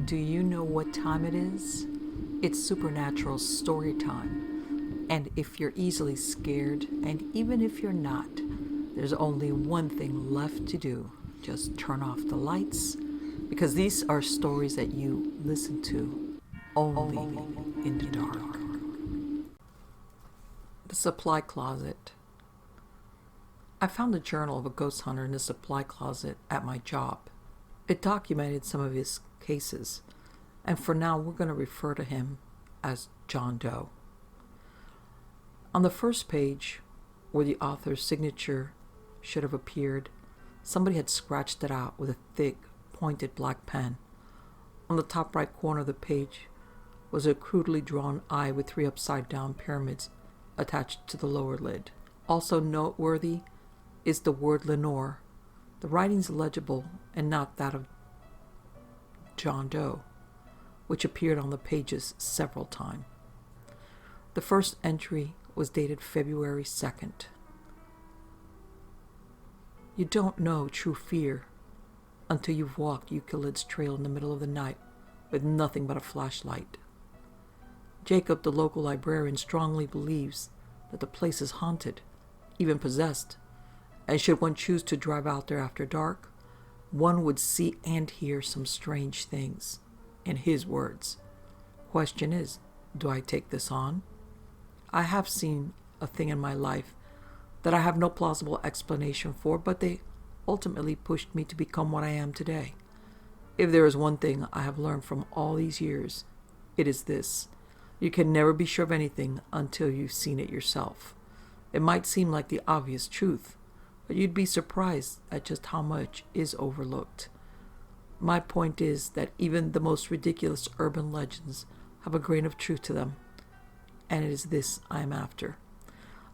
Do you know what time it is? It's Supernatural Storytime. And if you're easily scared, and even if you're not, there's only one thing left to do. Just turn off the lights, because these are stories that you listen to only in the dark. The supply closet. I found a journal of a ghost hunter in the supply closet at my job. It documented some of his cases, and for now we're going to refer to him as John Doe. On the first page, where the author's signature should have appeared, somebody had scratched it out with a thick, pointed black pen. On the top right corner of the page was a crudely drawn eye with 3 upside-down pyramids attached to the lower lid. Also noteworthy is the word Lenore. The writing's legible and not that of John Doe, which appeared on the pages several times. The first entry was dated February 2nd. You don't know true fear until you've walked Euclid's trail in the middle of the night with nothing but a flashlight. Jacob, the local librarian, strongly believes that the place is haunted, even possessed, and should one choose to drive out there after dark, one would see and hear some strange things. In his words, question is, do I take this on? I have seen a thing in my life that I have no plausible explanation for, but they ultimately pushed me to become what I am today. If there is one thing I have learned from all these years, it is this: you can never be sure of anything until you've seen it yourself. It might seem like the obvious truth, but you'd be surprised at just how much is overlooked. My point is that even the most ridiculous urban legends have a grain of truth to them, and it is this I am after.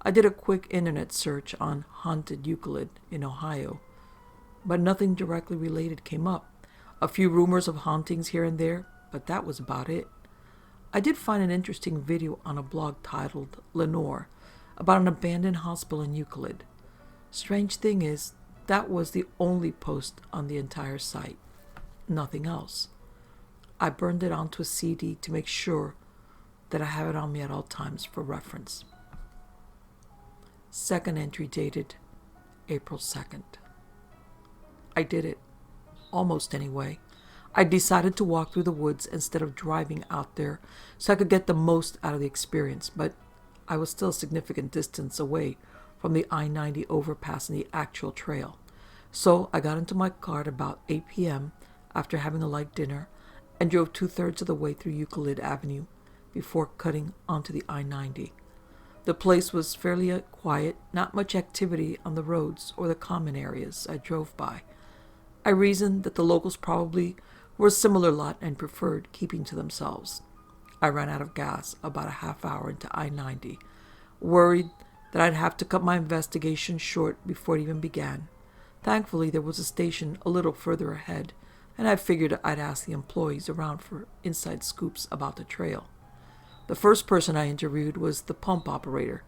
I did a quick internet search on haunted Euclid in Ohio, but nothing directly related came up. A few rumors of hauntings here and there, but that was about it. I did find an interesting video on a blog titled Lenore about an abandoned hospital in Euclid. Strange thing is, that was the only post on the entire site. Nothing else. I burned it onto a CD to make sure that I have it on me at all times for reference. Second entry dated April 2nd. I did it. Almost anyway. I decided to walk through the woods instead of driving out there so I could get the most out of the experience, but I was still a significant distance away from the I-90 overpass and the actual trail. So I got into my car at about 8 p.m. after having a light dinner and drove 2/3 of the way through Euclid Avenue before cutting onto the I-90. The place was fairly quiet, not much activity on the roads or the common areas I drove by. I reasoned that the locals probably were a similar lot and preferred keeping to themselves. I ran out of gas about a half hour into I-90, worried that I'd have to cut my investigation short before it even began. Thankfully, there was a station a little further ahead, and I figured I'd ask the employees around for inside scoops about the trail. The first person I interviewed was the pump operator,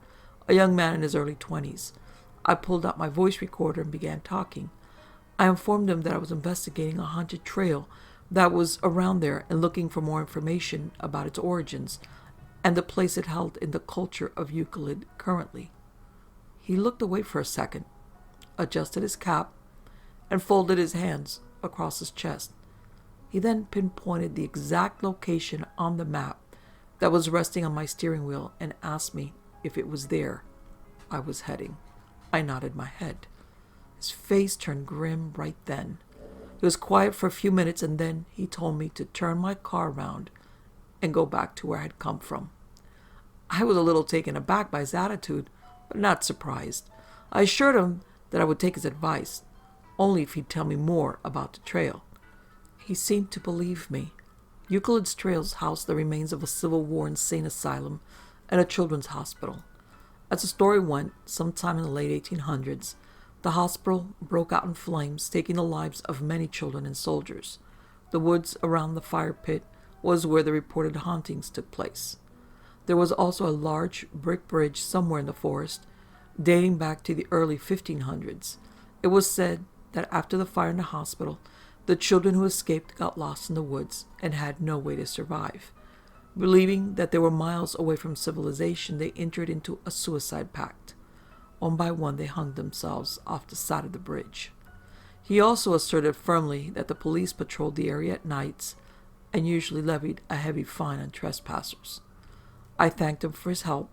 a young man in his early 20s. I pulled out my voice recorder and began talking. I informed him that I was investigating a haunted trail that was around there and looking for more information about its origins and the place it held in the culture of Euclid currently. He looked away for a second, adjusted his cap, and folded his hands across his chest. He then pinpointed the exact location on the map that was resting on my steering wheel and asked me if it was there I was heading. I nodded my head. His face turned grim right then. He was quiet for a few minutes, and then he told me to turn my car around and go back to where I had come from. I was a little taken aback by his attitude, but not surprised. I assured him that I would take his advice, only if he'd tell me more about the trail. He seemed to believe me. Euclid's trails house the remains of a Civil War insane asylum and a children's hospital. As the story went, sometime in the late 1800s, the hospital broke out in flames, taking the lives of many children and soldiers. The woods around the fire pit was where the reported hauntings took place. There was also a large brick bridge somewhere in the forest, dating back to the early 1500s. It was said that after the fire in the hospital, The children who escaped got lost in the woods and had no way to survive. Believing that they were miles away from civilization, they entered into a suicide pact. One by one, they hung themselves off the side of the bridge. He also asserted firmly that the police patrolled the area at nights and usually levied a heavy fine on trespassers. I thanked him for his help,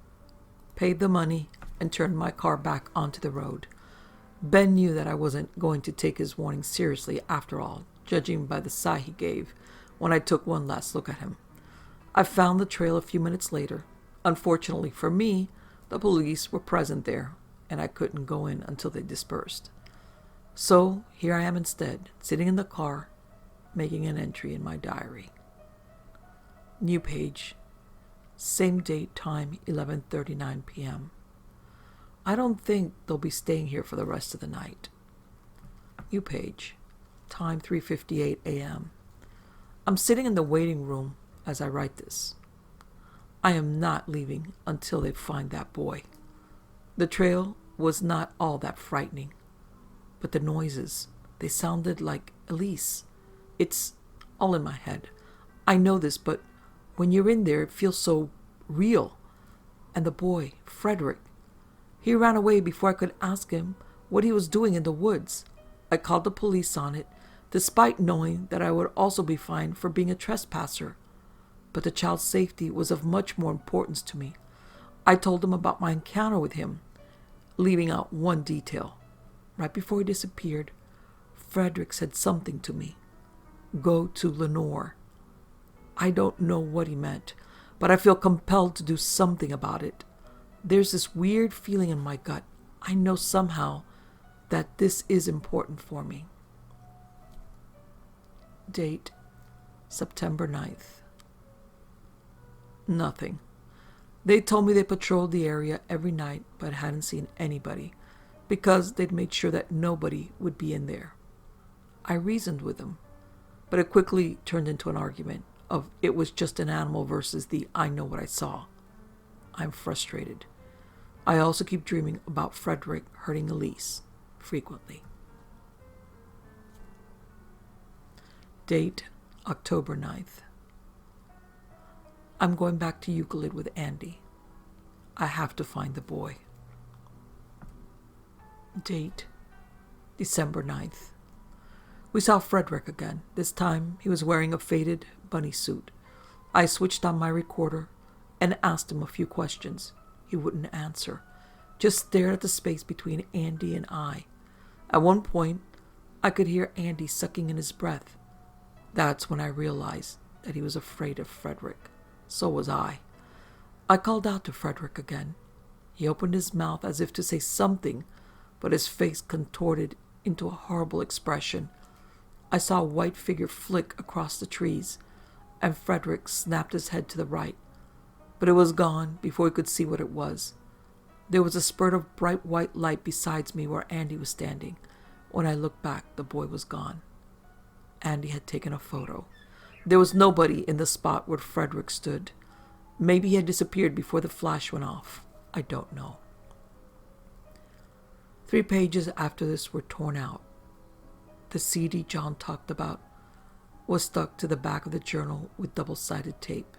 paid the money, and turned my car back onto the road. Ben knew that I wasn't going to take his warning seriously after all, judging by the sigh he gave when I took one last look at him. I found the trail a few minutes later. Unfortunately for me, the police were present there, and I couldn't go in until they dispersed. So here I am instead, sitting in the car, making an entry in my diary. New page. Same date, time, 11:39 p.m. I don't think they'll be staying here for the rest of the night. New page. Time, 3:58 a.m. I'm sitting in the waiting room as I write this. I am not leaving until they find that boy. The trail was not all that frightening, but the noises, they sounded like Elise. It's all in my head. I know this, but when you're in there, it feels so real. And the boy, Frederick, he ran away before I could ask him what he was doing in the woods. I called the police on it, despite knowing that I would also be fined for being a trespasser. But the child's safety was of much more importance to me. I told him about my encounter with him, leaving out one detail. Right before he disappeared, Frederick said something to me. Go to Lenore. I don't know what he meant, but I feel compelled to do something about it. There's this weird feeling in my gut. I know somehow that this is important for me. Date, September 9th. Nothing. They told me they patrolled the area every night but hadn't seen anybody because they'd made sure that nobody would be in there. I reasoned with them, but it quickly turned into an argument of it was just an animal versus the I know what I saw. I'm frustrated. I also keep dreaming about Frederick hurting Elise frequently. Date, October 9th. I'm going back to Euclid with Andy. I have to find the boy. Date, December 9th. We saw Frederick again. This time he was wearing a faded bunny suit. I switched on my recorder and asked him a few questions. He wouldn't answer, just stared at the space between Andy and I. At one point, I could hear Andy sucking in his breath. That's when I realized that he was afraid of Frederick. So was I. I called out to Frederick again. He opened his mouth as if to say something, but his face contorted into a horrible expression. I saw a white figure flick across the trees, and Frederick snapped his head to the right. But it was gone before he could see what it was. There was a spurt of bright white light beside me where Andy was standing. When I looked back, the boy was gone. Andy had taken a photo. There was nobody in the spot where Frederick stood. Maybe he had disappeared before the flash went off. I don't know. 3 pages after this were torn out. The CD John talked about was stuck to the back of the journal with double-sided tape.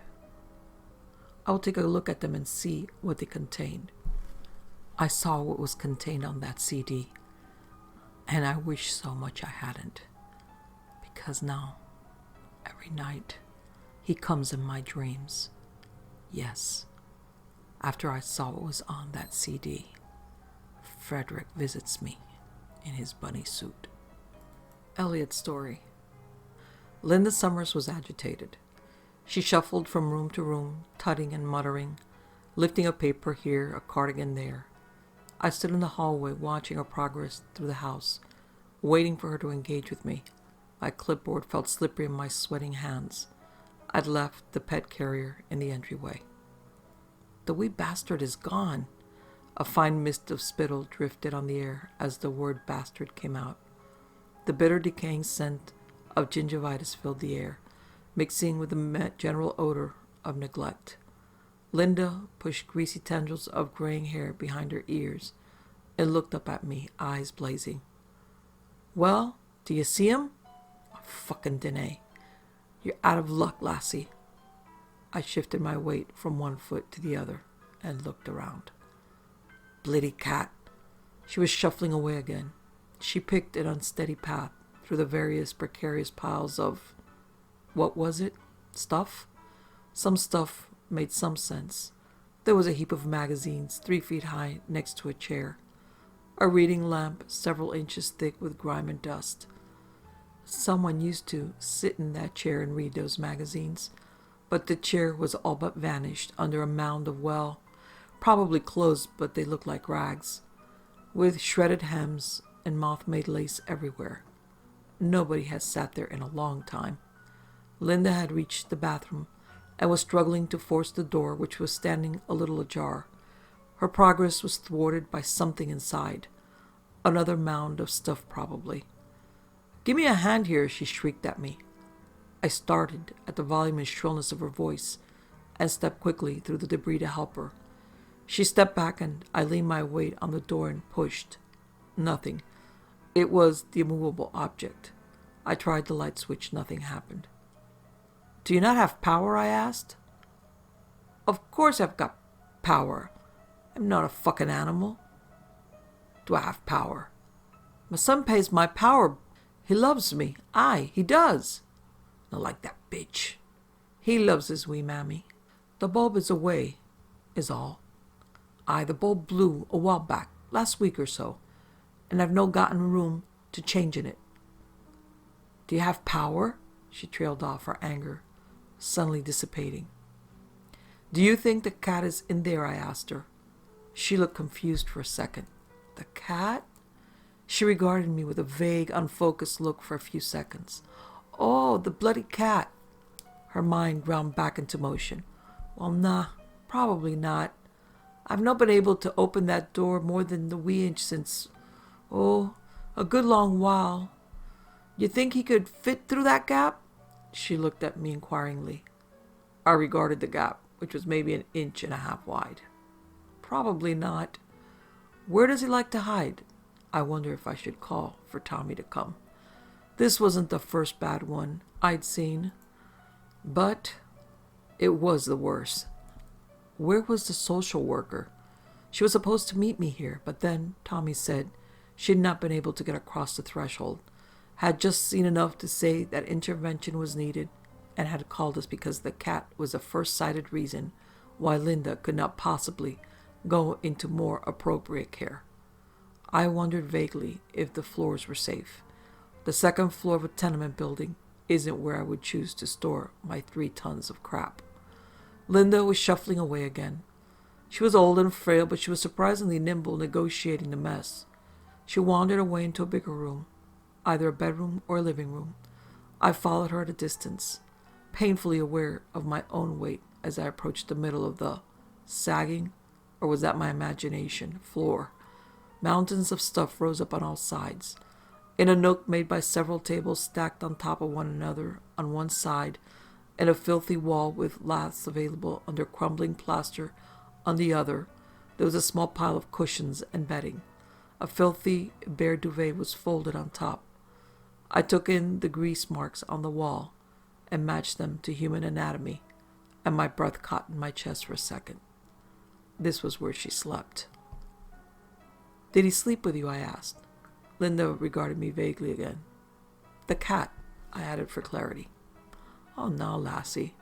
I will take a look at them and see what they contained. I saw what was contained on that CD, and I wish so much I hadn't, because now, every night, he comes in my dreams. Yes, after I saw what was on that CD, Frederick visits me in his bunny suit. Elliot's story. Linda Summers was agitated. She shuffled from room to room, tutting and muttering, lifting a paper here, a cardigan there. I stood in the hallway watching her progress through the house, waiting for her to engage with me. My clipboard felt slippery in my sweating hands. I'd left the pet carrier in the entryway. The wee bastard is gone. A fine mist of spittle drifted on the air as the word bastard came out. The bitter decaying scent of gingivitis filled the air, mixing with the general odor of neglect. Linda pushed greasy tendrils of graying hair behind her ears and looked up at me, eyes blazing. "Well, do you see him?" fucking dinner. You're out of luck, lassie. I shifted my weight from one foot to the other and looked around. Bloody cat. She was shuffling away again. She picked an unsteady path through the various precarious piles of... what was it? Stuff? Some stuff made some sense. There was a heap of magazines 3 feet high next to a chair. A reading lamp several inches thick with grime and dust. Someone used to sit in that chair and read those magazines, but the chair was all but vanished under a mound of, well, probably clothes, but they looked like rags, with shredded hems and moth-made lace everywhere. Nobody had sat there in a long time. Linda had reached the bathroom and was struggling to force the door, which was standing a little ajar. Her progress was thwarted by something inside. Another mound of stuff, probably. "Give me a hand here," she shrieked at me. I started at the volume and shrillness of her voice and stepped quickly through the debris to help her. She stepped back and I leaned my weight on the door and pushed. Nothing. It was the immovable object. I tried the light switch. Nothing happened. "Do you not have power?" I asked. "Of course I've got power. I'm not a fucking animal." "Do I have power?" "My son pays my power. He loves me. Aye, he does." "Not like that bitch. He loves his wee mammy. The bulb is away, is all. Aye, the bulb blew a while back, last week or so, and I've no gotten room to change in it." "Do you have power?" She trailed off, her anger suddenly dissipating. "Do you think the cat is in there?" I asked her. She looked confused for a second. "The cat?" She regarded me with a vague, unfocused look for a few seconds. "Oh, the bloody cat." Her mind ground back into motion. "Well, nah, probably not. I've not been able to open that door more than the wee inch since, a good long while. You think he could fit through that gap?" She looked at me inquiringly. I regarded the gap, which was maybe 1.5 inches wide. "Probably not. Where does he like to hide?" I wonder if I should call for Tommy to come. This wasn't the first bad one I'd seen, but it was the worst. Where was the social worker? She was supposed to meet me here, but then Tommy said she'd not been able to get across the threshold, had just seen enough to say that intervention was needed, and had called us because the cat was the first cited reason why Linda could not possibly go into more appropriate care. I wondered vaguely if the floors were safe. The second floor of a tenement building isn't where I would choose to store my 3 tons of crap. Linda was shuffling away again. She was old and frail, but she was surprisingly nimble negotiating the mess. She wandered away into a bigger room, either a bedroom or a living room. I followed her at a distance, painfully aware of my own weight as I approached the middle of the sagging, or was that my imagination, floor. Mountains of stuff rose up on all sides. In a nook made by several tables stacked on top of one another on one side, and a filthy wall with laths available under crumbling plaster on the other, there was a small pile of cushions and bedding. A filthy bare duvet was folded on top. I took in the grease marks on the wall and matched them to human anatomy, and my breath caught in my chest for a second. This was where she slept. "Did he sleep with you?" I asked. Linda regarded me vaguely again. "The cat," I added for clarity. "Oh, no, lassie.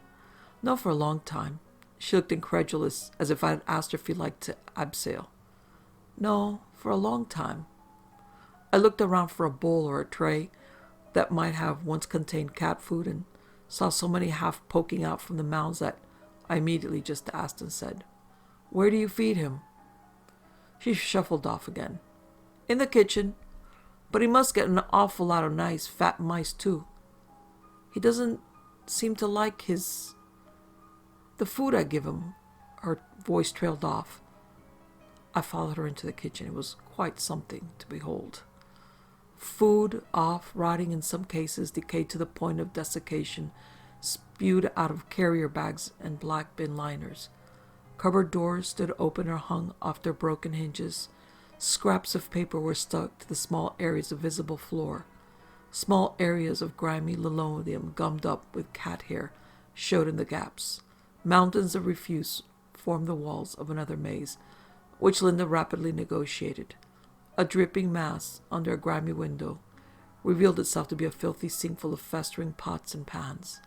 No, for a long time." She looked incredulous, as if I had asked her if he liked to abseil. "No, for a long time." I looked around for a bowl or a tray that might have once contained cat food and saw so many half poking out from the mounds that I immediately just asked and said, "Where do you feed him?" She shuffled off again. "In the kitchen. But he must get an awful lot of nice fat mice too. He doesn't seem to like the food I give him." Her voice trailed off. I followed her into the kitchen. It was quite something to behold. Food off, rotting in some cases, decayed to the point of desiccation, spewed out of carrier bags and black bin liners. Cupboard doors stood open or hung off their broken hinges. Scraps of paper were stuck to the small areas of visible floor. Small areas of grimy linoleum gummed up with cat hair showed in the gaps. Mountains of refuse formed the walls of another maze, which Linda rapidly negotiated. A dripping mass under a grimy window revealed itself to be a filthy sink full of festering pots and pans.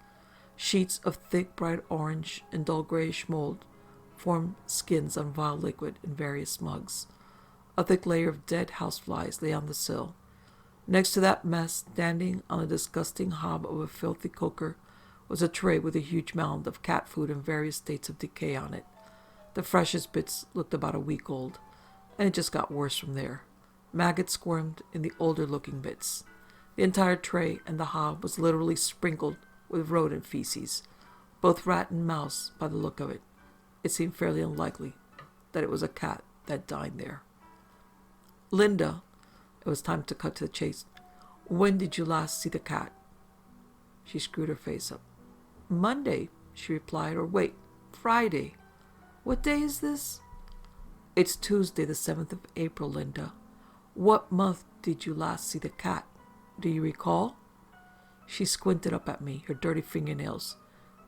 Sheets of thick, bright orange and dull grayish mold formed skins on vile liquid in various mugs. A thick layer of dead houseflies lay on the sill. Next to that mess, standing on a disgusting hob of a filthy cooker, was a tray with a huge mound of cat food in various states of decay on it. The freshest bits looked about a week old, and it just got worse from there. Maggots squirmed in the older-looking bits. The entire tray and the hob was literally sprinkled with rodent feces, both rat and mouse by the look of it. It seemed fairly unlikely that it was a cat that died there. Linda, it was time to cut to the chase. When did you last see the cat? She screwed her face up. Monday, she replied, or wait, Friday. What day is this? It's Tuesday, the 7th of April, Linda. What month did you last see the cat? Do you recall? She squinted up at me, her dirty fingernails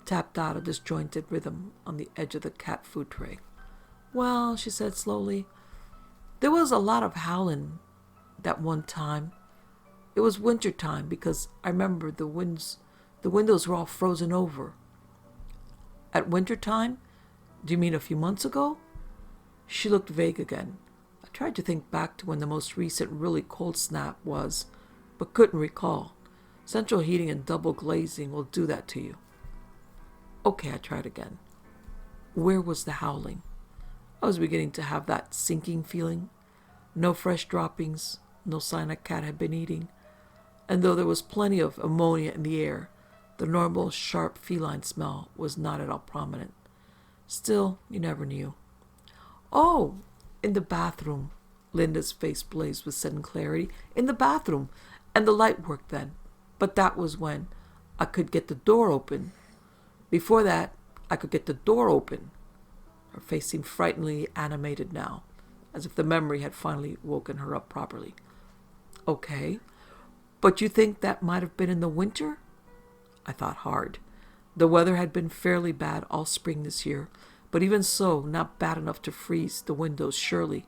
tapped out a disjointed rhythm on the edge of the cat food tray. Well, she said slowly, there was a lot of howling that one time. It was winter time because I remember the windows were all frozen over. At winter time? Do you mean a few months ago? She looked vague again. I tried to think back to when the most recent really cold snap was, but couldn't recall. Central heating and double glazing will do that to you. Okay, I tried again. Where was the howling? I was beginning to have that sinking feeling. No fresh droppings, no sign a cat had been eating. And though there was plenty of ammonia in the air, the normal sharp feline smell was not at all prominent. Still, you never knew. Oh, in the bathroom. Linda's face blazed with sudden clarity. In the bathroom. And the light worked then. But that was when I could get the door open. Before that, I could get the door open. Her face seemed frighteningly animated now, as if the memory had finally woken her up properly. Okay, but you think that might have been in the winter? I thought hard. The weather had been fairly bad all spring this year, but even so, not bad enough to freeze the windows, surely.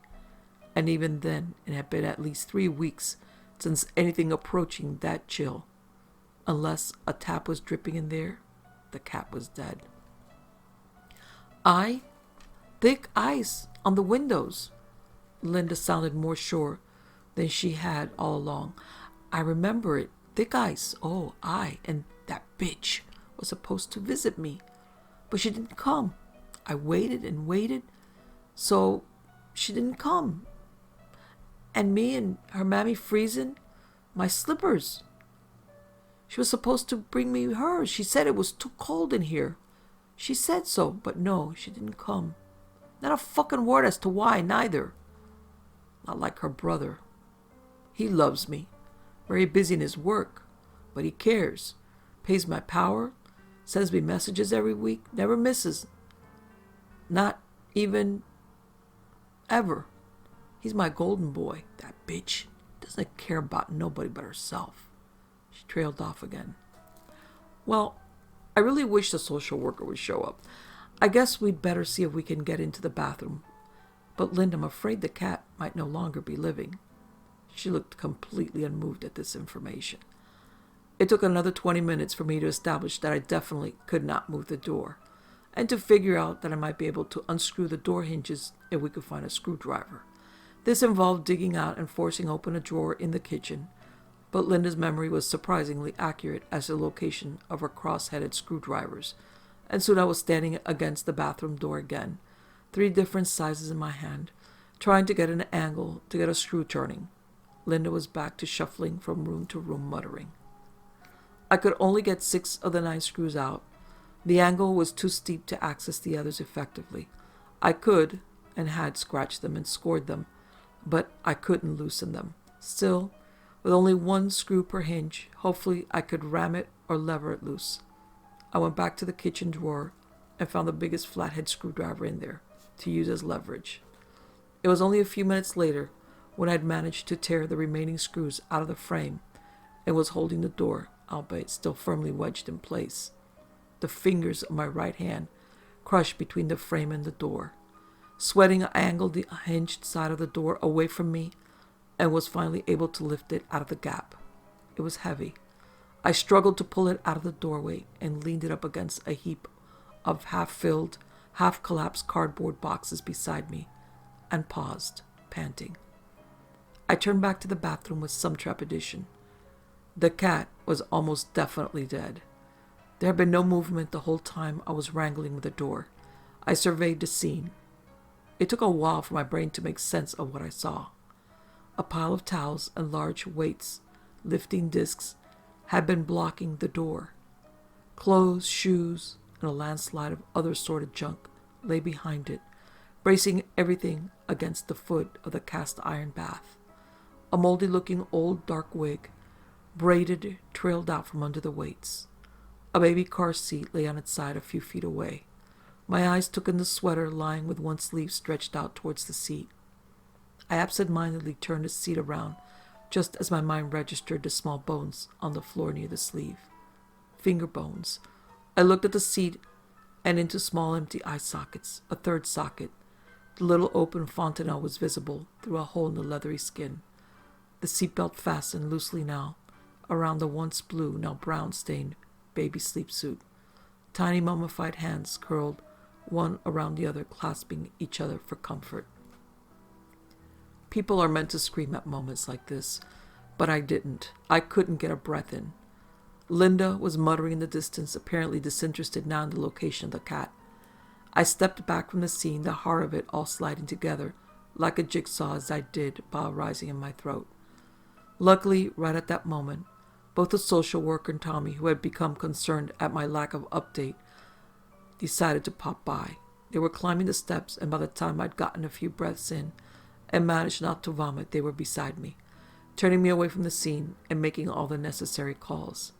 And even then, it had been at least 3 weeks since anything approaching that chill. Unless a tap was dripping in there, the cat was dead. Thick ice on the windows. Linda sounded more sure than she had all along. I remember it. Thick ice. Oh, and that bitch was supposed to visit me. But she didn't come. I waited and waited. So she didn't come. And me and her mammy freezing my slippers. She was supposed to bring me hers. She said it was too cold in here. She said so, but no, she didn't come. Not a fucking word as to why, neither. Not like her brother. He loves me. Very busy in his work, but he cares. Pays my power. Sends me messages every week. Never misses. Not even ever. He's my golden boy. That bitch doesn't care about nobody but herself. She trailed off again. Well, I really wish the social worker would show up. I guess we'd better see if we can get into the bathroom. But Linda, I'm afraid the cat might no longer be living. She looked completely unmoved at this information. It took another 20 minutes for me to establish that I definitely could not move the door, and to figure out that I might be able to unscrew the door hinges if we could find a screwdriver. This involved digging out and forcing open a drawer in the kitchen, but Linda's memory was surprisingly accurate as to the location of her cross-headed screwdrivers, and soon I was standing against the bathroom door again, 3 different sizes in my hand, trying to get an angle to get a screw turning. Linda was back to shuffling from room to room, muttering. I could only get 6 of the 9 screws out. The angle was too steep to access the others effectively. I could, and had scratched them and scored them, but I couldn't loosen them. Still, with only 1 screw per hinge, hopefully I could ram it or lever it loose. I went back to the kitchen drawer and found the biggest flathead screwdriver in there to use as leverage. It was only a few minutes later when I had managed to tear the remaining screws out of the frame and was holding the door, albeit still firmly wedged in place. The fingers of my right hand crushed between the frame and the door. Sweating, I angled the hinged side of the door away from me and was finally able to lift it out of the gap. It was heavy. I struggled to pull it out of the doorway and leaned it up against a heap of half-filled, half-collapsed cardboard boxes beside me and paused, panting. I turned back to the bathroom with some trepidation. The cat was almost definitely dead. There had been no movement the whole time I was wrangling with the door. I surveyed the scene. It took a while for my brain to make sense of what I saw. A pile of towels and large weights, lifting discs, had been blocking the door. Clothes, shoes, and a landslide of other assorted junk lay behind it, bracing everything against the foot of the cast iron bath. A moldy-looking old dark wig, braided, trailed out from under the weights. A baby car seat lay on its side a few feet away. My eyes took in the sweater lying with one sleeve stretched out towards the seat. I absent-mindedly turned the seat around just as my mind registered the small bones on the floor near the sleeve. Finger bones. I looked at the seat and into small empty eye sockets, a third socket. The little open fontanelle was visible through a hole in the leathery skin. The seatbelt fastened loosely now around the once blue, now brown-stained baby sleep suit. Tiny mummified hands curled one around the other, clasping each other for comfort. People are meant to scream at moments like this, but I didn't. I couldn't get a breath in. Linda was muttering in the distance, apparently disinterested now in the location of the cat. I stepped back from the scene, the horror of it all sliding together like a jigsaw as I did, bile rising in my throat. Luckily, right at that moment, both the social worker and Tommy, who had become concerned at my lack of update, decided to pop by. They were climbing the steps, and by the time I'd gotten a few breaths in and managed not to vomit, they were beside me, turning me away from the scene and making all the necessary calls.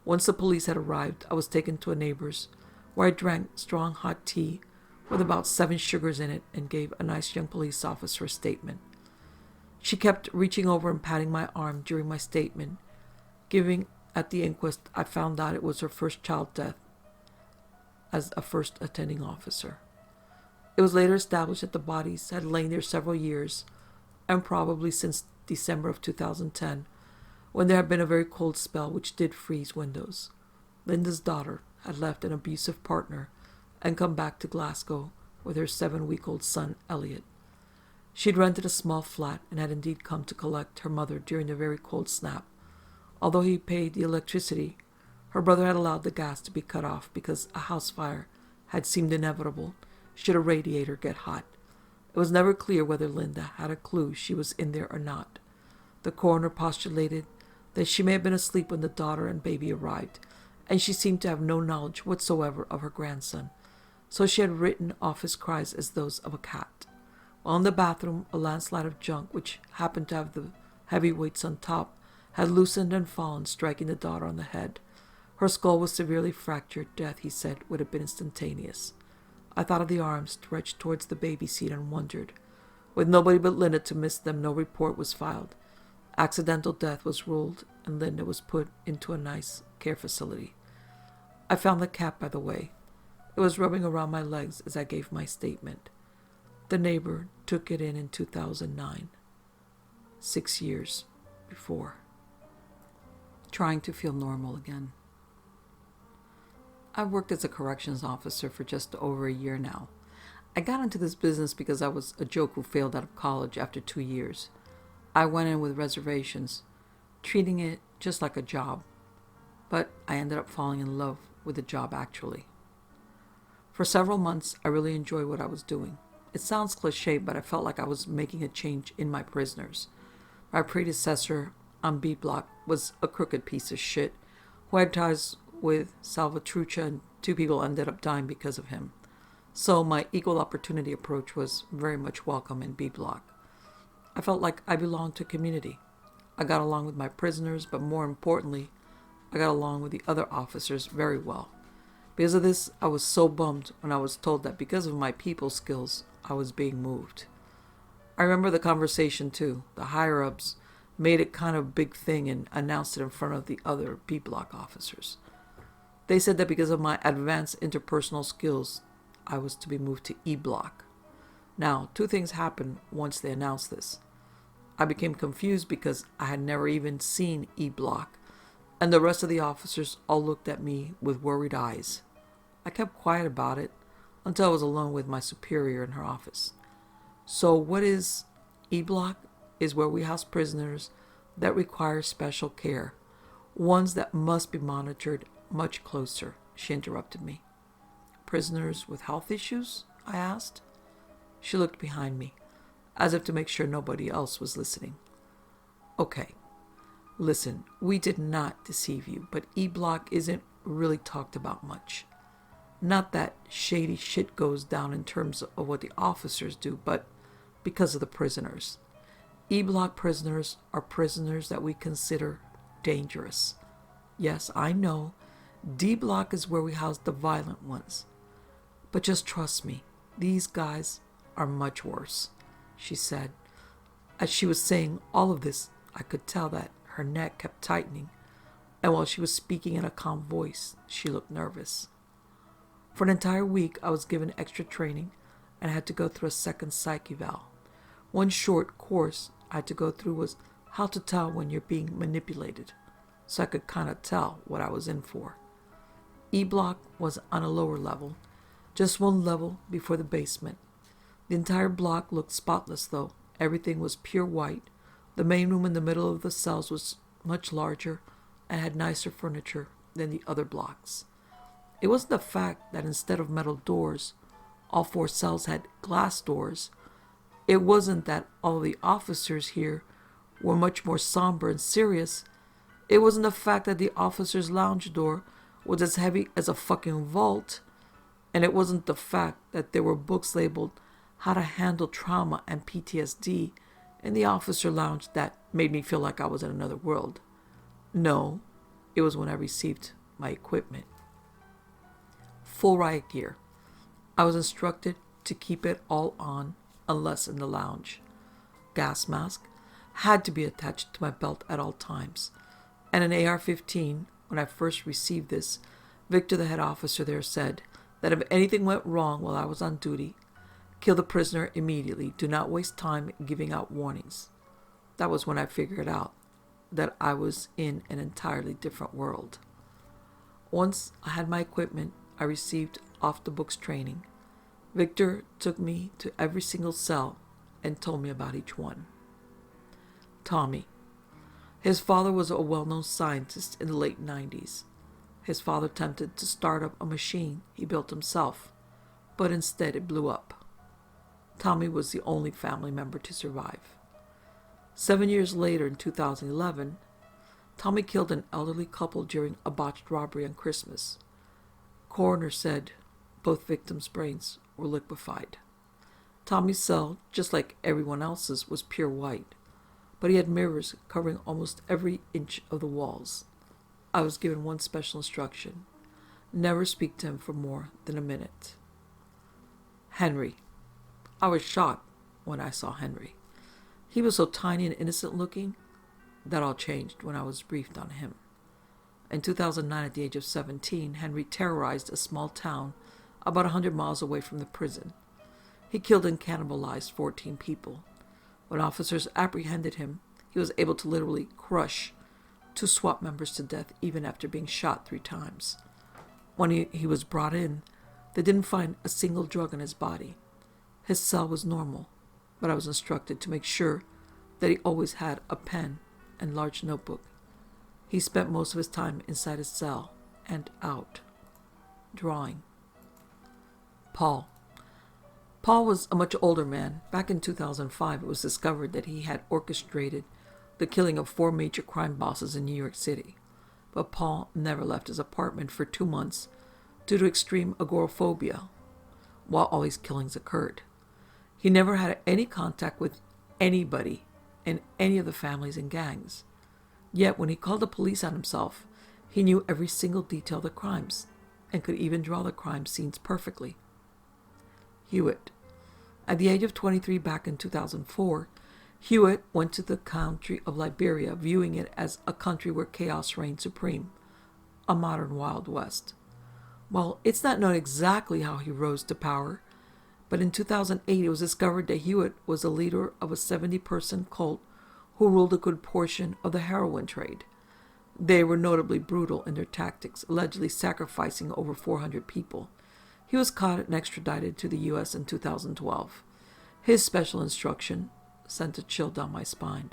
Once the police had arrived, I was taken to a neighbor's, where I drank strong hot tea with about 7 sugars in it and gave a nice young police officer a statement. She kept reaching over and patting my arm during my statement, giving at the inquest I found out it was her first child death as a first attending officer. It was later established that the bodies had lain there several years, and probably since December of 2010, when there had been a very cold spell which did freeze windows. Linda's daughter had left an abusive partner and come back to Glasgow with her 7-week-old son, Elliot. She'd rented a small flat and had indeed come to collect her mother during the very cold snap. Although he paid the electricity, her brother had allowed the gas to be cut off because a house fire had seemed inevitable should a radiator get hot. It was never clear whether Linda had a clue she was in there or not. The coroner postulated that she may have been asleep when the daughter and baby arrived, and she seemed to have no knowledge whatsoever of her grandson, so she had written off his cries as those of a cat. While in the bathroom, a landslide of junk, which happened to have the heavy weights on top, had loosened and fallen, striking the daughter on the head. Her skull was severely fractured. Death, he said, would have been instantaneous. I thought of the arms stretched towards the baby seat and wondered. With nobody but Linda to miss them, no report was filed. Accidental death was ruled, and Linda was put into a nice care facility. I found the cat, by the way. It was rubbing around my legs as I gave my statement. The neighbor took it in 2009, 6 years before. Trying to feel normal again. I've worked as a corrections officer for just over a year now. I got into this business because I was a joke who failed out of college after 2 years. I went in with reservations, treating it just like a job, but I ended up falling in love with the job actually. For several months, I really enjoyed what I was doing. It sounds cliche, but I felt like I was making a change in my prisoners. My predecessor on B Block was a crooked piece of shit who had ties with Salvatrucha, and 2 people ended up dying because of him. So my equal opportunity approach was very much welcome in B Block. I felt like I belonged to a community. I got along with my prisoners, but more importantly, I got along with the other officers very well. Because of this, I was so bummed when I was told that because of my people skills, I was being moved. I remember the conversation too. The higher-ups made it kind of a big thing and announced it in front of the other B Block officers. They said that because of my advanced interpersonal skills, I was to be moved to E Block. Now, two things happened once they announced this. I became confused because I had never even seen E Block, and the rest of the officers all looked at me with worried eyes. I kept quiet about it until I was alone with my superior in her office. So what is E Block? Is where we house prisoners that require special care, ones that must be monitored much closer, she interrupted me. Prisoners with health issues? I asked. She looked behind me, as if to make sure nobody else was listening. Okay, listen, we did not deceive you, but E Block isn't really talked about much. Not that shady shit goes down in terms of what the officers do, but because of the prisoners. E Block prisoners are prisoners that we consider dangerous. Yes, I know, D Block is where we house the violent ones. But just trust me, these guys are much worse, she said. As she was saying all of this, I could tell that her neck kept tightening, and while she was speaking in a calm voice, she looked nervous. For an entire week, I was given extra training and I had to go through a second psych eval. One short course I had to go through was how to tell when you're being manipulated, so I could kind of tell what I was in for. E Block was on a lower level, just one level before the basement. The entire block looked spotless though. Everything was pure white. The main room in the middle of the cells was much larger and had nicer furniture than the other blocks. It wasn't the fact that instead of metal doors, all 4 cells had glass doors. It wasn't that all the officers here were much more somber and serious. It wasn't the fact that the officers' lounge door was as heavy as a fucking vault. And it wasn't the fact that there were books labeled How to Handle Trauma and PTSD in the officer lounge that made me feel like I was in another world. No, it was when I received my equipment. Full riot gear. I was instructed to keep it all on unless in the lounge. Gas mask had to be attached to my belt at all times. And an AR-15, when I first received this, Victor, the head officer there, said that if anything went wrong while I was on duty, kill the prisoner immediately. Do not waste time giving out warnings. That was when I figured out that I was in an entirely different world. Once I had my equipment, I received off-the-books training. Victor took me to every single cell and told me about each one. Tommy. His father was a well-known scientist in the late 90s. His father attempted to start up a machine he built himself, but instead it blew up. Tommy was the only family member to survive. 7 years later, in 2011, Tommy killed an elderly couple during a botched robbery on Christmas. Coroner said both victims' brains were liquefied. Tommy's cell, just like everyone else's, was pure white, but he had mirrors covering almost every inch of the walls. I was given one special instruction: never speak to him for more than a minute. Henry. I was shocked when I saw Henry. He was so tiny and innocent looking. That all changed when I was briefed on him. In 2009, at the age of 17, Henry terrorized a small town about 100 miles away from the prison. He killed and cannibalized 14 people. When officers apprehended him, he was able to literally crush 2 SWAT members to death even after being shot 3 times. When he was brought in, they didn't find a single drug in his body. His cell was normal, but I was instructed to make sure that he always had a pen and large notebook. He spent most of his time inside his cell and out, drawing. Paul. Paul was a much older man. Back in 2005, it was discovered that he had orchestrated the killing of 4 major crime bosses in New York City. But Paul never left his apartment for 2 months due to extreme agoraphobia while all these killings occurred. He never had any contact with anybody in any of the families and gangs. Yet when he called the police on himself, he knew every single detail of the crimes and could even draw the crime scenes perfectly. Hewitt. At the age of 23 back in 2004, Hewitt went to the country of Liberia, viewing it as a country where chaos reigned supreme, a modern Wild West. Well, it's not known exactly how he rose to power, but in 2008 it was discovered that Hewitt was the leader of a 70-person cult who ruled a good portion of the heroin trade. They were notably brutal in their tactics, allegedly sacrificing over 400 people. He was caught and extradited to the U.S. in 2012. His special instruction sent a chill down my spine.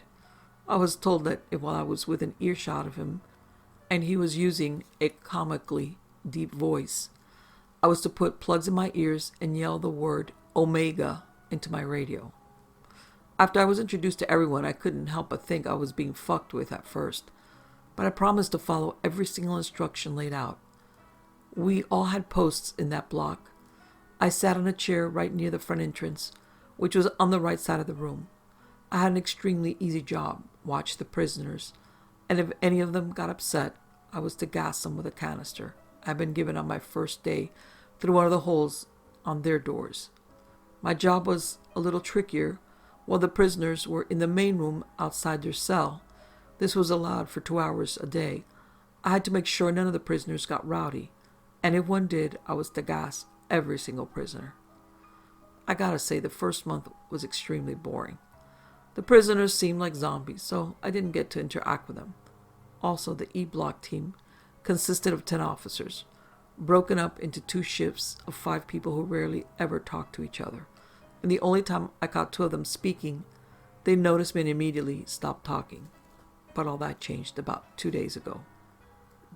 I was told that while I was within earshot of him, and he was using a comically deep voice, I was to put plugs in my ears and yell the word Omega into my radio. After I was introduced to everyone, I couldn't help but think I was being fucked with at first, but I promised to follow every single instruction laid out. We all had posts in that block. I sat on a chair right near the front entrance, which was on the right side of the room. I had an extremely easy job, watch the prisoners, and if any of them got upset, I was to gas them with a canister I had been given on my first day through one of the holes on their doors. My job was a little trickier. While the prisoners were in the main room outside their cell, this was allowed for 2 hours a day. I had to make sure none of the prisoners got rowdy, and if one did, I was to gas every single prisoner. I gotta say, the first month was extremely boring. The prisoners seemed like zombies, so I didn't get to interact with them. Also, the E-Block team consisted of 10 officers, broken up into 2 shifts of 5 people who rarely ever talked to each other. And the only time I caught 2 of them speaking, they noticed me and immediately stopped talking. But all that changed about 2 days ago.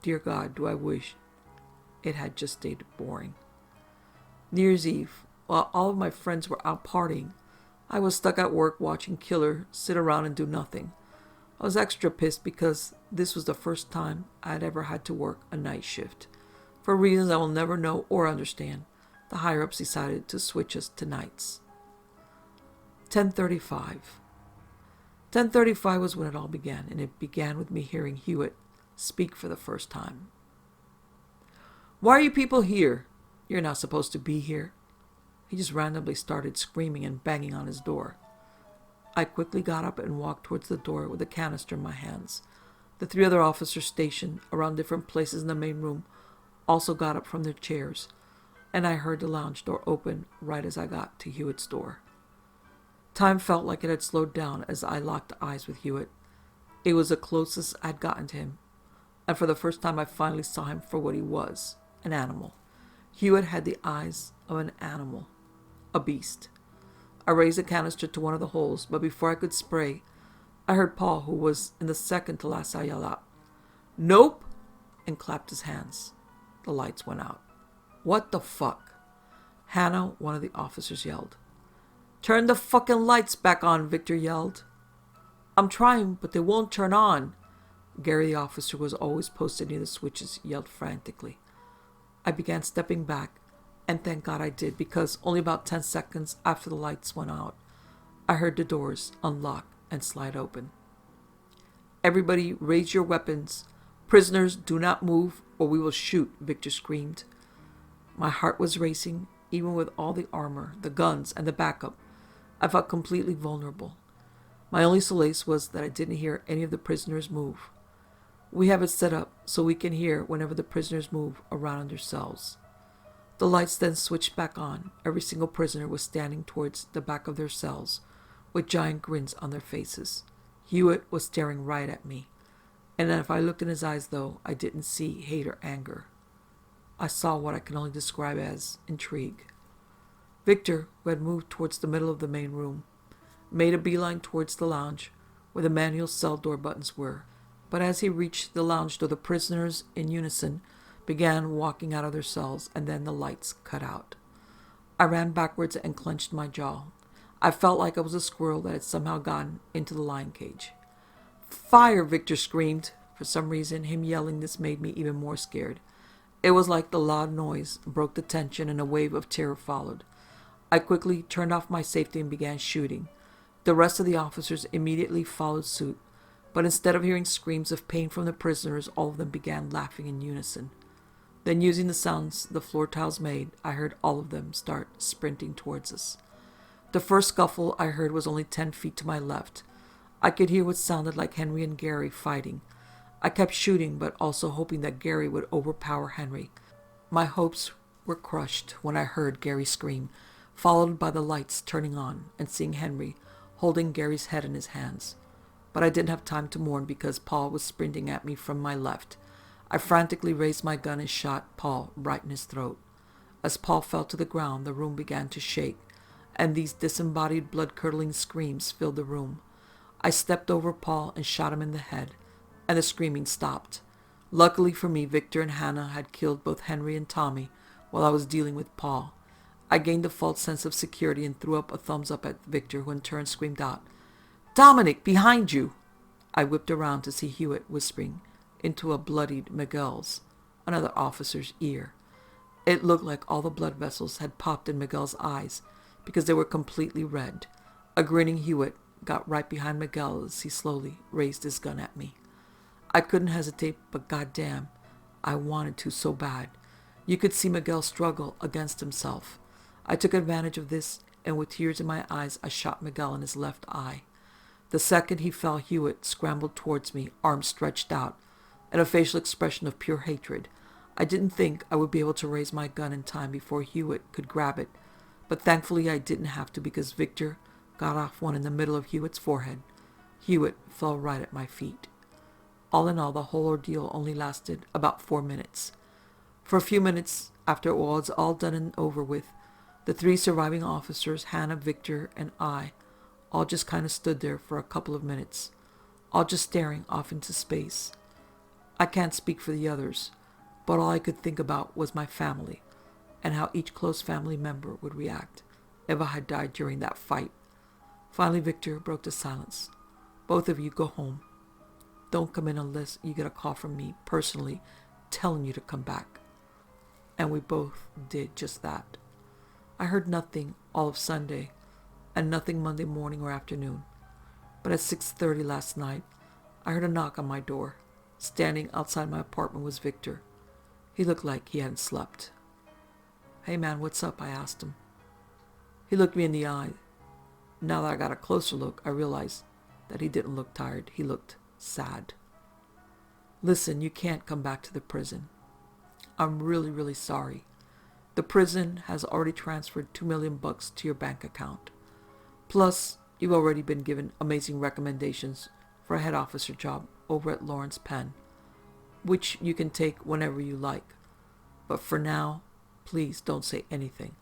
Dear God, do I wish it had just stayed boring. New Year's Eve, while all of my friends were out partying, I was stuck at work watching Killer sit around and do nothing. I was extra pissed because this was the first time I had ever had to work a night shift. For reasons I will never know or understand, the higher-ups decided to switch us to nights. 10:35. 10:35 was when it all began, and it began with me hearing Hewitt speak for the first time. Why are you people here? You're not supposed to be here. He just randomly started screaming and banging on his door. I quickly got up and walked towards the door with a canister in my hands. The 3 other officers stationed around different places in the main room also got up from their chairs, and I heard the lounge door open right as I got to Hewitt's door. Time felt like it had slowed down as I locked eyes with Hewitt. It was the closest I'd gotten to him, and for the first time I finally saw him for what he was, an animal. Hewitt had the eyes of an animal, a beast. I raised a canister to one of the holes, but before I could spray, I heard Paul, who was in the second to last cell, yell out, "Nope!" and clapped his hands. The lights went out. What the fuck? Hannah, one of the officers, yelled. "Turn the fucking lights back on," Victor yelled. "I'm trying, but they won't turn on." Gary, the officer who was always posted near the switches, yelled frantically. I began stepping back, and thank God I did, because only about 10 seconds after the lights went out, I heard the doors unlock and slide open. "Everybody raise your weapons. Prisoners, do not move or we will shoot," Victor screamed. My heart was racing. Even with all the armor, the guns, and the backup, I felt completely vulnerable. My only solace was that I didn't hear any of the prisoners move. We have it set up so we can hear whenever the prisoners move around in their cells. The lights then switched back on. Every single prisoner was standing towards the back of their cells, with giant grins on their faces. Hewitt was staring right at me, and if I looked in his eyes, though, I didn't see hate or anger. I saw what I can only describe as intrigue. Victor, who had moved towards the middle of the main room, made a beeline towards the lounge, where the manual cell door buttons were. But as he reached the lounge door, the prisoners, in unison, began walking out of their cells, and then the lights cut out. I ran backwards and clenched my jaw. I felt like I was a squirrel that had somehow gotten into the lion cage. "Fire!" Victor screamed. For some reason, him yelling this made me even more scared. It was like the loud noise broke the tension and a wave of terror followed. I quickly turned off my safety and began shooting. The rest of the officers immediately followed suit, but instead of hearing screams of pain from the prisoners, all of them began laughing in unison. Then, using the sounds the floor tiles made, I heard all of them start sprinting towards us. The first scuffle I heard was only 10 feet to my left. I could hear what sounded like Henry and Gary fighting. I kept shooting, but also hoping that Gary would overpower Henry. My hopes were crushed when I heard Gary scream, followed by the lights turning on and seeing Henry holding Gary's head in his hands. But I didn't have time to mourn because Paul was sprinting at me from my left. I frantically raised my gun and shot Paul right in his throat. As Paul fell to the ground, the room began to shake, and these disembodied, blood-curdling screams filled the room. I stepped over Paul and shot him in the head, and the screaming stopped. Luckily for me, Victor and Hannah had killed both Henry and Tommy while I was dealing with Paul. I gained a false sense of security and threw up a thumbs up at Victor, who in turn screamed out, "Dominic, behind you!" I whipped around to see Hewitt whispering into a bloodied Miguel's, another officer's, ear. It looked like all the blood vessels had popped in Miguel's eyes because they were completely red. A grinning Hewitt got right behind Miguel as he slowly raised his gun at me. I couldn't hesitate, but goddamn, I wanted to so bad. You could see Miguel struggle against himself. I took advantage of this, and with tears in my eyes, I shot Miguel in his left eye. The second he fell, Hewitt scrambled towards me, arms stretched out, and a facial expression of pure hatred. I didn't think I would be able to raise my gun in time before Hewitt could grab it, but thankfully I didn't have to because Victor got off one in the middle of Hewitt's forehead. Hewitt fell right at my feet. All in all, the whole ordeal only lasted about 4 minutes. For a few minutes after it was all done and over with, the 3 surviving officers, Hannah, Victor, and I, all just kind of stood there for a couple of minutes, all just staring off into space. I can't speak for the others, but all I could think about was my family and how each close family member would react if I had died during that fight. Finally, Victor broke the silence. "Both of you go home. Don't come in unless you get a call from me personally telling you to come back." And we both did just that. I heard nothing all of Sunday and nothing Monday morning or afternoon. But at 6:30 last night, I heard a knock on my door. Standing outside my apartment was Victor. He looked like he hadn't slept. "Hey man, what's up?" I asked him. He looked me in the eye. Now that I got a closer look, I realized that he didn't look tired. He looked sad. "Listen, you can't come back to the prison. I'm really, really sorry. The prison has already transferred $2 million to your bank account. Plus, you've already been given amazing recommendations for a head officer job over at Lawrence Penn, which you can take whenever you like. But for now, please don't say anything."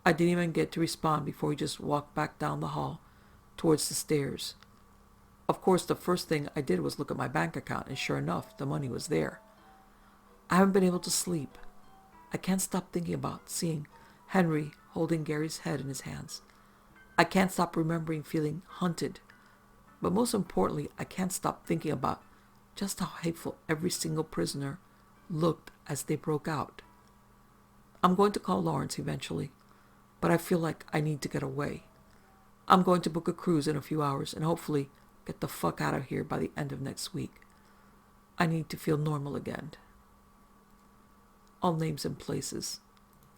I didn't even get to respond before he just walked back down the hall towards the stairs. Of course, the first thing I did was look at my bank account, and sure enough, the money was there. I haven't been able to sleep. I can't stop thinking about seeing Henry holding Gary's head in his hands. I can't stop remembering feeling hunted. But most importantly, I can't stop thinking about just how hateful every single prisoner looked as they broke out. I'm going to call Lawrence eventually, but I feel like I need to get away. I'm going to book a cruise in a few hours and hopefully get the fuck out of here by the end of next week. I need to feel normal again. All names and places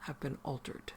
have been altered.